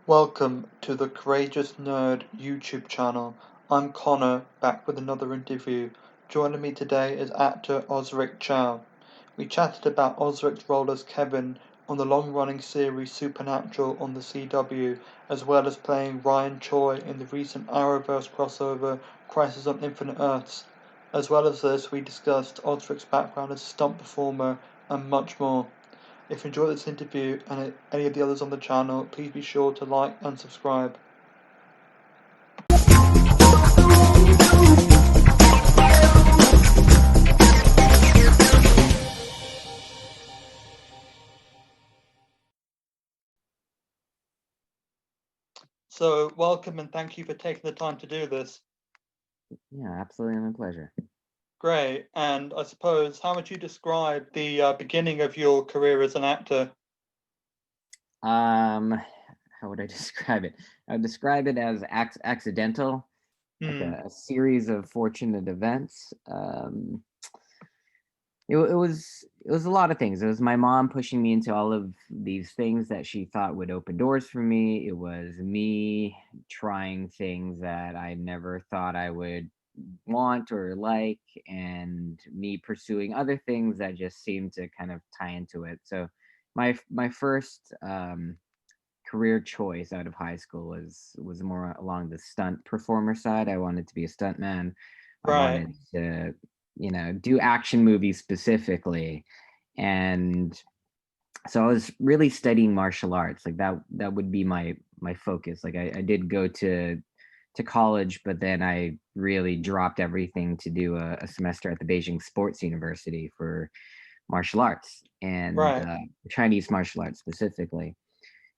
Welcome to the Courageous Nerd YouTube channel. I'm Connor, back with another interview. Joining me today is actor Osric Chau. We chatted about Osric's role as Kevin on the long-running series Supernatural on the CW, as well as playing Ryan Choi in the recent Arrowverse crossover Crisis on Infinite Earths. As well as this, we discussed Osric's background as a stunt performer and much more. If you enjoyed this interview and any of the others on the channel, please be sure to like and subscribe. So, welcome and thank you for taking the time to do this. Yeah, absolutely, my pleasure. Great. And I suppose, how would you describe the beginning of your career as an actor? How would I describe it? I would describe it as accidental, like Hmm. a series of fortunate events. It was a lot of things. It was my mom pushing me into all of these things that she thought would open doors for me. It was me trying things that I never thought I would want or like, and me pursuing other things that just seemed to kind of tie into it. So my first career choice out of high school was more along the stunt performer side. I wanted to be a stunt man. I Right. wanted to, do action movies specifically. And so I was really studying martial arts. Like that would be my focus. Like I did go to college, but then I really dropped everything to do a semester at the Beijing Sports University for martial arts and Right. Chinese martial arts specifically.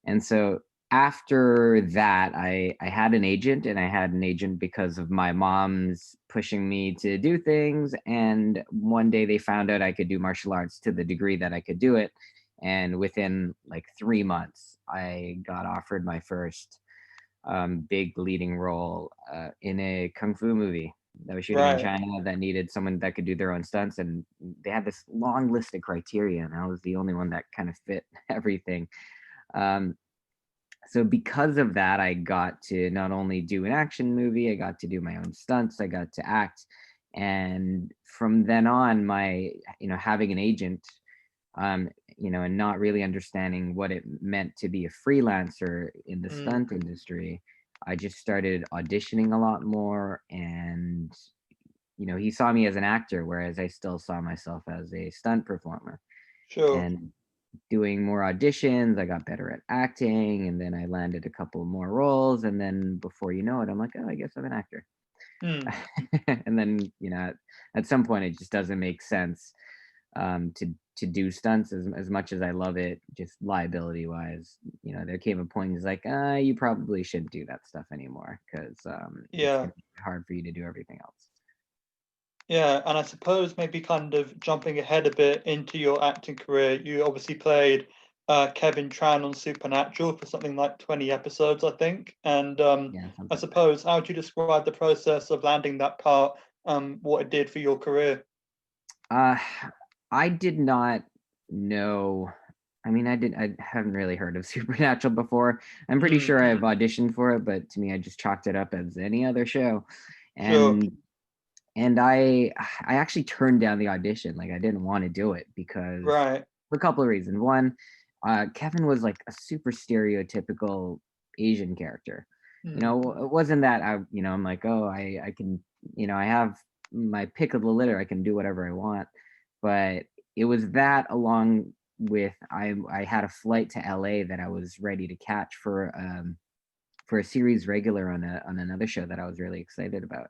And so after that, I had an agent, and I had an agent because of my mom's pushing me to do things. And one day they found out I could do martial arts to the degree that I could do it. And within like 3 months, I got offered my first big leading role in a kung fu movie that was shooting in Right. China that needed someone that could do their own stunts. And they had this long list of criteria, and I was the only one that kind of fit everything. Um, so because of that, I got to not only do an action movie, I got to do my own stunts, I got to act. And from then on, my, having an agent, and not really understanding what it meant to be a freelancer in the Hmm. stunt industry, I just started auditioning a lot more. And, he saw me as an actor, whereas I still saw myself as a stunt performer. Sure. And doing more auditions, I got better at acting, and then I landed a couple more roles. And then before you know it, I'm like, oh, I guess I'm an actor. Hmm. And then, at some point, it just doesn't make sense to do stunts as much as I love it, just liability wise. There came a point it's like, you probably shouldn't do that stuff anymore because it's Yeah. going to be hard for you to do everything else. Yeah, and I suppose maybe kind of jumping ahead a bit into your acting career, you obviously played Kevin Tran on Supernatural for something like 20 episodes, I think. And Yeah, I something like that. suppose, how would you describe the process of landing that part, what it did for your career? Uh, I did not know. I mean, I haven't really heard of Supernatural before. I'm pretty Mm, sure I've auditioned for it, but to me, I just chalked it up as any other show. sure. And I actually turned down the audition. Like I didn't want to do it because Right. for a couple of reasons. One, Kevin was like a super stereotypical Asian character. Mm, It wasn't that I'm like, oh, I can, I have my pick of the litter. I can do whatever I want. But it was that along with I had a flight to LA that I was ready to catch for a series regular on another show that I was really excited about.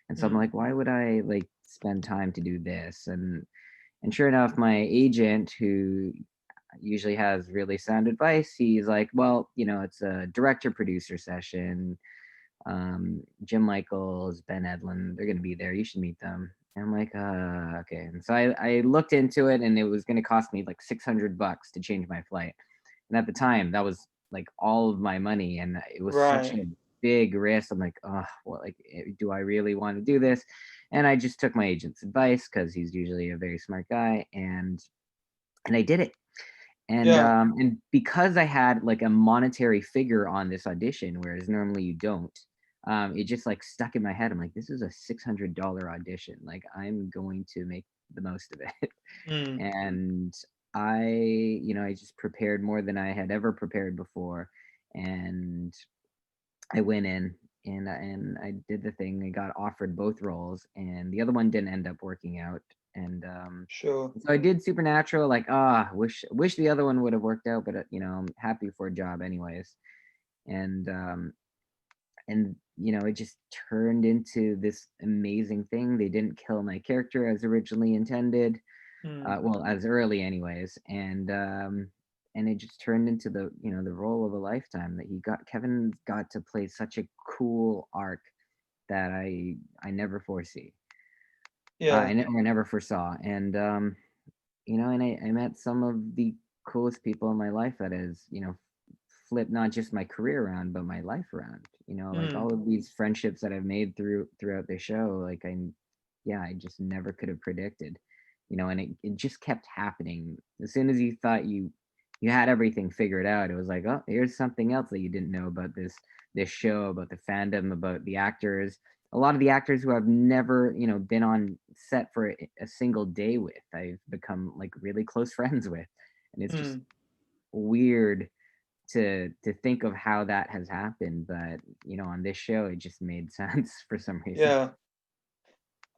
And so I'm mm, like, why would I like spend time to do this? And sure enough, my agent, who usually has really sound advice, he's like, well, it's a director producer session. Jim Michaels, Ben Edlund, they're going to be there. You should meet them. And I'm like, okay. And so I looked into it, and it was going to cost me like $600 to change my flight. And at the time, that was like all of my money, and it was such right. a big risk. I'm like, oh, well, like, do I really want to do this? And I just took my agent's advice because he's usually a very smart guy, and I did it. Yeah, And because I had like a monetary figure on this audition, whereas normally you don't, it just like stuck in my head. I'm like, this is a $600 audition. Like, I'm going to make the most of it. mm, And I just prepared more than I had ever prepared before. And I went in and I did the thing. I got offered both roles, and the other one didn't end up working out. And sure. so I did Supernatural. Like, wish the other one would have worked out, but I'm happy for a job anyways. And it just turned into this amazing thing. They didn't kill my character as originally intended, Mm, well, as early anyways, and it just turned into the role of a lifetime. That he got Kevin got to play such a cool arc that I never foresee. yeah, I never foresaw. And and I met some of the coolest people in my life that has flipped not just my career around but my life around. Like mm, all of these friendships that I've made throughout the show. Like I just never could have predicted. And it just kept happening. As soon as you thought you had everything figured out, it was like, oh, here's something else that you didn't know about this show, about the fandom, about the actors. A lot of the actors who I've never been on set for a single day with, I've become like really close friends with. And it's just mm, weird to think of how that has happened. But on this show it just made sense for some reason. yeah.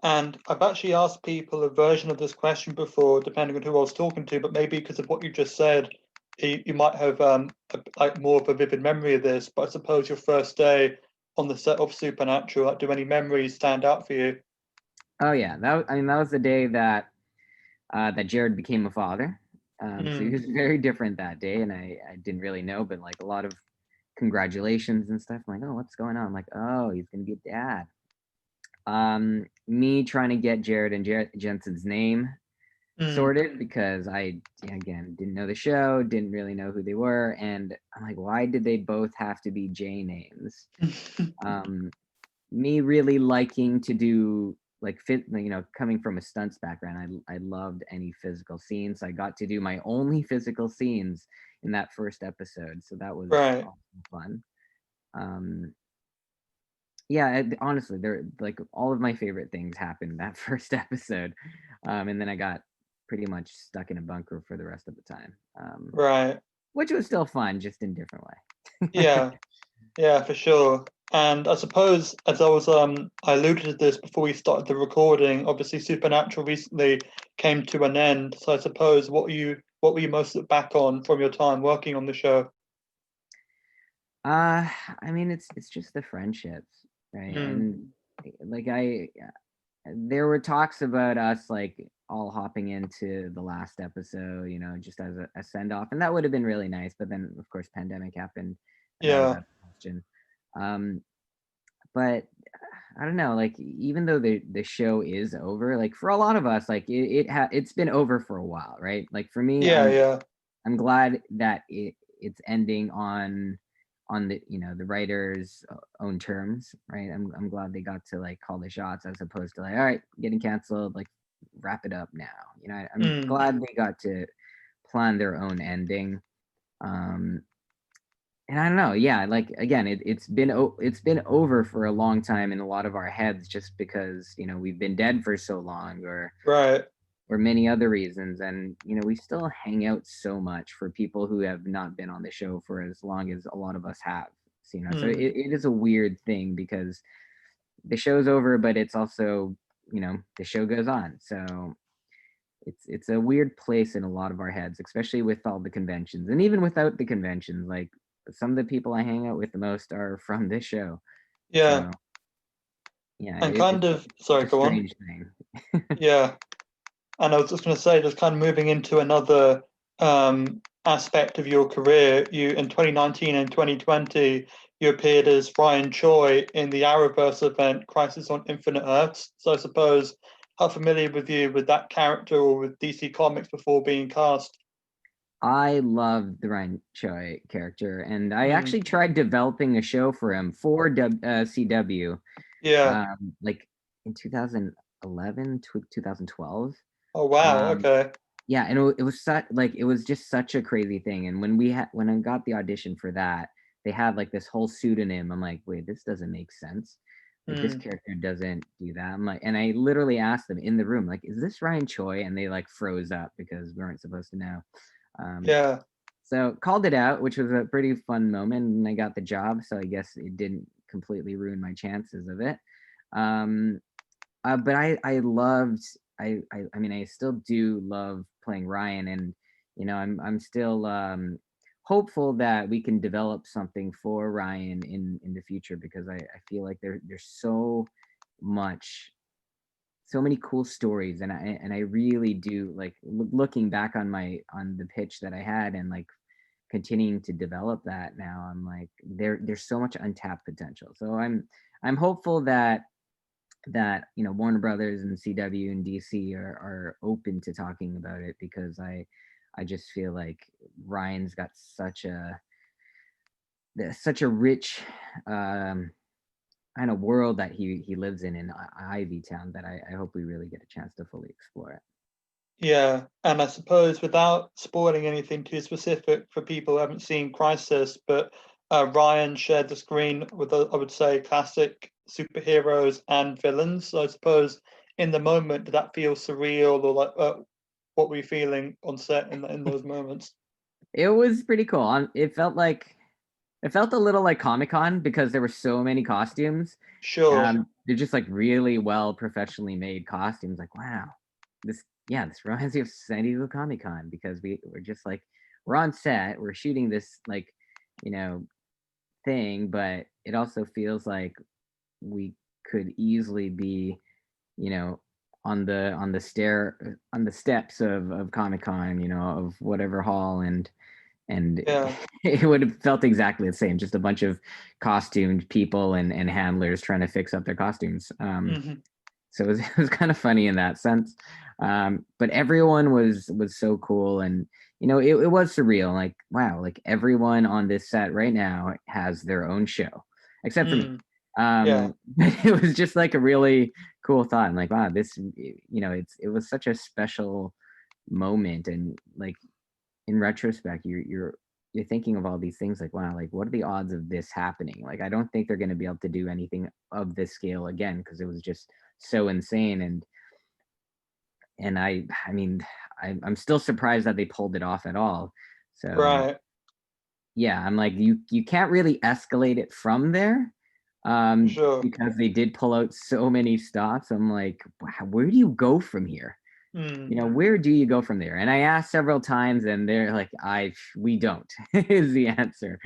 And I've actually asked people a version of this question before, depending on who I was talking to, but maybe because of what you just said, you might have like more of a vivid memory of this. But I suppose your first day on the set of Supernatural, like, do any memories stand out for you? Oh yeah, that was the day that Jared became a father. So he Mm, was very different that day, and I didn't really know, but like a lot of congratulations and stuff. I'm like, oh, what's going on? I'm like, oh, he's gonna be a dad. Me trying to get Jared and Jensen's name mm, sorted because I again didn't know the show, didn't really know who they were, and I'm like, why did they both have to be J names? Um, Me really liking to do like coming from a stunts background, I loved any physical scenes. I got to do my only physical scenes in that first episode, so that was right. awesome fun. Um, yeah, honestly, there like all of my favorite things happened that first episode, and then I got pretty much stuck in a bunker for the rest of the time, Right. which was still fun, just in a different way. Yeah. Yeah, for sure. And I suppose, as I alluded to this before we started the recording, obviously Supernatural recently came to an end. So I suppose what were you most look back on from your time working on the show? uh, I mean, it's just the friendships, right? Mm, And like there were talks about us like all hopping into the last episode, just as a send off, and that would have been really nice. But then, of course, pandemic happened, and that was yeah, out of the question. Um, but I don't know, like even though the show is over, like for a lot of us, like it's been over for a while, right? Like for me, yeah, yeah. I'm glad that it's ending on the writer's own terms, right? I'm glad they got to like call the shots as opposed to like, all right, getting canceled, like wrap it up now. I'm Mm, glad they got to plan their own ending. Um, and I don't know, yeah, like again, it's been over for a long time in a lot of our heads, just because we've been dead for so long, right. or many other reasons. And we still hang out so much for people who have not been on the show for as long as a lot of us have. So Mm, it is a weird thing because the show's over, but it's also the show goes on. So it's a weird place in a lot of our heads, especially with all the conventions, and even without the conventions, like some of the people I hang out with the most are from this show. yeah. So yeah, And kind of, it's sorry, a go on. strange thing. Yeah. And I was just going to say, just kind of moving into another aspect of your career, you in 2019 and 2020, you appeared as Ryan Choi in the Arrowverse event Crisis on Infinite Earths. So I suppose, how familiar with you with that character or with DC Comics before being cast? I love the Ryan Choi character, and I Mm, actually tried developing a show for him for CW, yeah. like in 2011 to 2012. Oh wow. Um, Okay. yeah, and it was such like it was just such a crazy thing. And when I got the audition for that, they had like this whole pseudonym. I'm like, wait, this doesn't make sense. Like this Mm, character doesn't do that. I'm like, and I literally asked them in the room, like, is this Ryan Choi? And they like froze up because we weren't supposed to know. Um, yeah, so called it out, which was a pretty fun moment, and I got the job. So I guess it didn't completely ruin my chances of it. Um, but I loved I mean I still do love playing Ryan, and I'm still hopeful that we can develop something for Ryan in the future, because I feel like there's much so many cool stories, and I really do like looking back on the pitch that I had, and like continuing to develop that now. I'm like, there's so much untapped potential. So I'm hopeful that Warner Brothers and CW and DC are open to talking about it, because I just feel like Ryan's got such a rich kind of world that he lives in Ivy Town, that I hope we really get a chance to fully explore it. yeah. And I suppose without spoiling anything too specific for people who haven't seen Crisis, but Ryan shared the screen with, I would say, classic superheroes and villains. So I suppose in the moment, did that feel surreal, or like what were you feeling on set in those moments? It was pretty cool. It felt a little like Comic-Con, because there were so many costumes. Sure. They're just like really well professionally made costumes. Like, wow, this reminds me of San Diego Comic-Con, because we're just like, we're on set, we're shooting this like, you know, thing, but it also feels like we could easily be, you know, on the steps of Comic-Con, of whatever hall, and Yeah. it would have felt exactly the same, just a bunch of costumed people and handlers trying to fix up their costumes. Hmm. So it was kind of funny in that sense. But everyone was so cool, and it was surreal. Like, wow, like everyone on this set right now has their own show, except for me. Mm. Yeah. It was just like a really cool thought. And like, wow, it was such a special moment. And like, in retrospect, you're thinking of all these things, like, wow, like what are the odds of this happening? Like, I don't think they're going to be able to do anything of this scale again, because it was just so insane. And I mean, I'm still surprised that they pulled it off at all. So Right. yeah, I'm like, you can't really escalate it from there, Sure. because they did pull out so many stops. I'm like, wow, where do you go from here? Mm. Where do you go from there? And I asked several times, and they're like, we don't is the answer.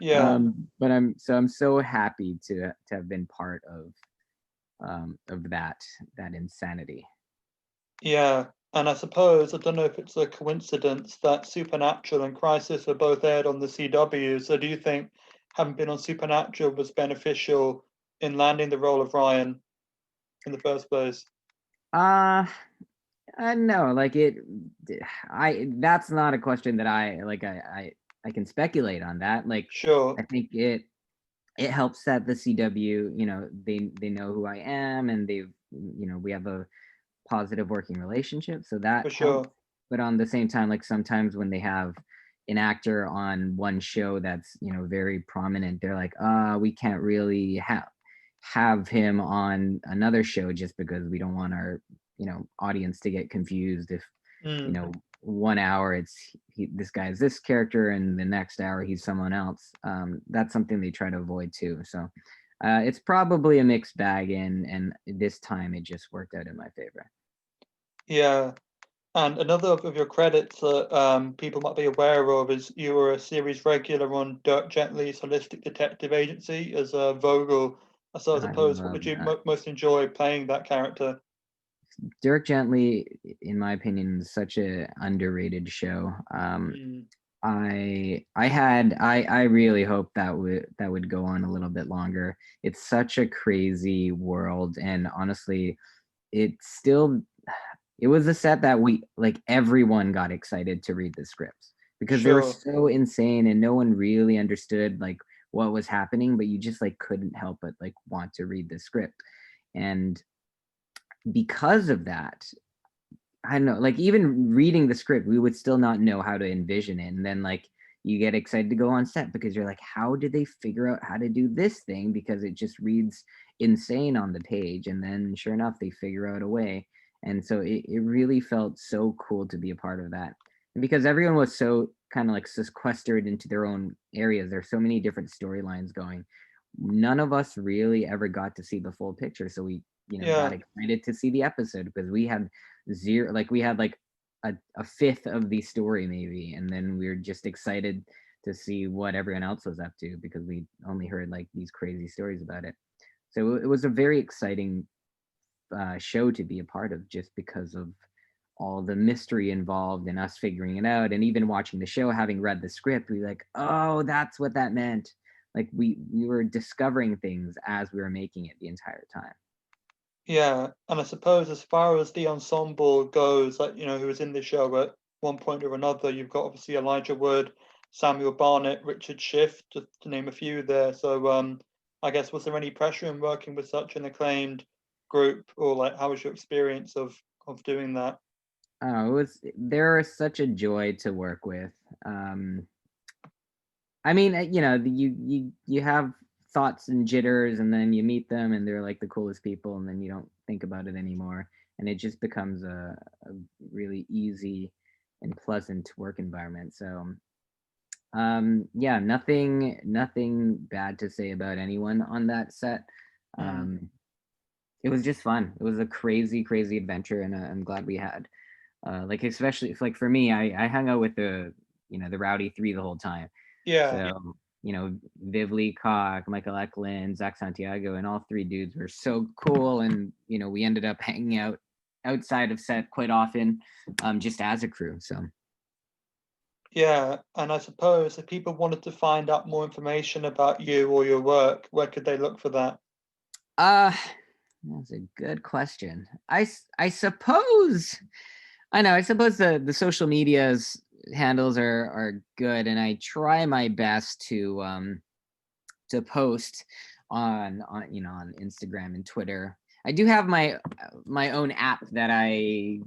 Yeah. But I'm so happy to have been part of that insanity. Yeah. And I suppose, I don't know if it's a coincidence that Supernatural and Crisis are both aired on the CW. So do you think having been on Supernatural was beneficial in landing the role of Ryan in the first place? Uh, no, like I that's not a question that I can speculate on that. Like, Sure. I think it helps that the CW, they know who I am, and we have a positive working relationship, so that For helps. sure. But on the same time, like sometimes when they have an actor on one show that's very prominent, they're like, we can't really have him on another show, just because we don't want our audience to get confused if you Mm. know 1 hour this guy is this character, and the next hour he's someone else. That's something they try to avoid too. So it's probably a mixed bag, and this time it just worked out in my favor. Yeah. And another of your credits that people might be aware of is you were a series regular on Dirk Gently's Holistic Detective Agency as Vogel. So I I suppose, what love would you that. most enjoy playing that character? Dirk Gently, in my opinion, is such a underrated show. Mm. I really hope that would go on a little bit longer. It's such a crazy world, and honestly, it still it was a set that we like everyone got excited to read the scripts, because they were Sure. so insane, and no one really understood like what was happening, but you just like couldn't help but like want to read the script. And because of that, I don't know, like even reading the script, we would still not know how to envision it. And then like you get excited to go on set because you're like, how did they figure out how to do this thing? Because it just reads insane on the page. And then sure enough, they figure out a way. And so it really felt so cool to be a part of that. And because everyone was so kind of like sequestered into their own areas, there's so many different storylines going. None of us really ever got to see the full picture. So we, got Yeah, excited to see the episode because we had zero, like we had like a fifth of the story maybe, and then we were just excited to see what everyone else was up to because we only heard like these crazy stories about it. So it was a very exciting show to be a part of just because of all the mystery involved in us figuring it out. And even watching the show, having read the script, we like, oh, that's what that meant. Like we were discovering things as we were making it the entire time. yeah. And I suppose as far as the ensemble goes, like, who was in the show at one point or another, you've got obviously Elijah Wood, Samuel Barnett, Richard Schiff, to name a few there. So, I guess, was there any pressure in working with such an acclaimed group, or like, how was your experience of doing that? Oh, they're such a joy to work with. I mean, you have thoughts and jitters, and then you meet them, and they're like the coolest people, and then you don't think about it anymore, and it just becomes a really easy and pleasant work environment. So, yeah, nothing bad to say about anyone on that set. Mm. Um, it was just fun. It was a crazy, crazy adventure, and I'm glad we had. Like especially if like for me, I hung out with the Rowdy Three the whole time. Yeah. So, Viv Leacock, Michael Eklund, Zach Santiago, and all three dudes were so cool. And, we ended up hanging out outside of set quite often, just as a crew. So, Yeah, and I suppose if people wanted to find out more information about you or your work, where could they look for that? uh, that's a good question. I suppose, I suppose the social medias handles are good. And I try my best to post on Instagram and Twitter. I do have my own app that I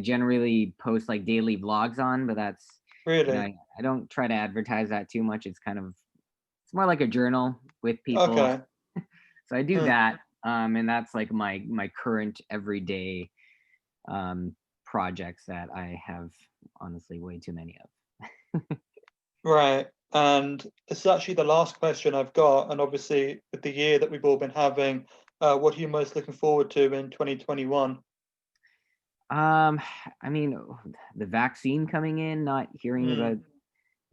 generally post like daily vlogs on, but that's Really? I don't try to advertise that too much. It's more like a journal with people. Okay. So I do Huh. that, and that's like my current everyday um, projects that I have honestly way too many of. Right. And this is actually the last question I've got. And obviously, with the year that we've all been having, what are you most looking forward to in 2021? Um, I mean, the vaccine coming in, not hearing Hmm. about,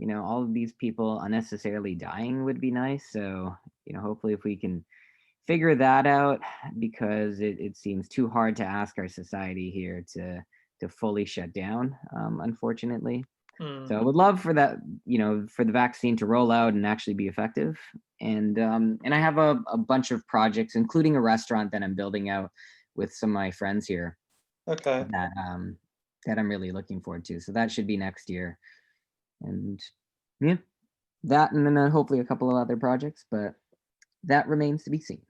all of these people unnecessarily dying would be nice. So, hopefully if we can figure that out, because it seems too hard to ask our society here to fully shut down, unfortunately. Hmm. So I would love for that, for the vaccine to roll out and actually be effective. And I have a bunch of projects, including a restaurant that I'm building out with some of my friends here Okay. that I'm really looking forward to. So that should be next year. And yeah, that and then hopefully a couple of other projects, but that remains to be seen.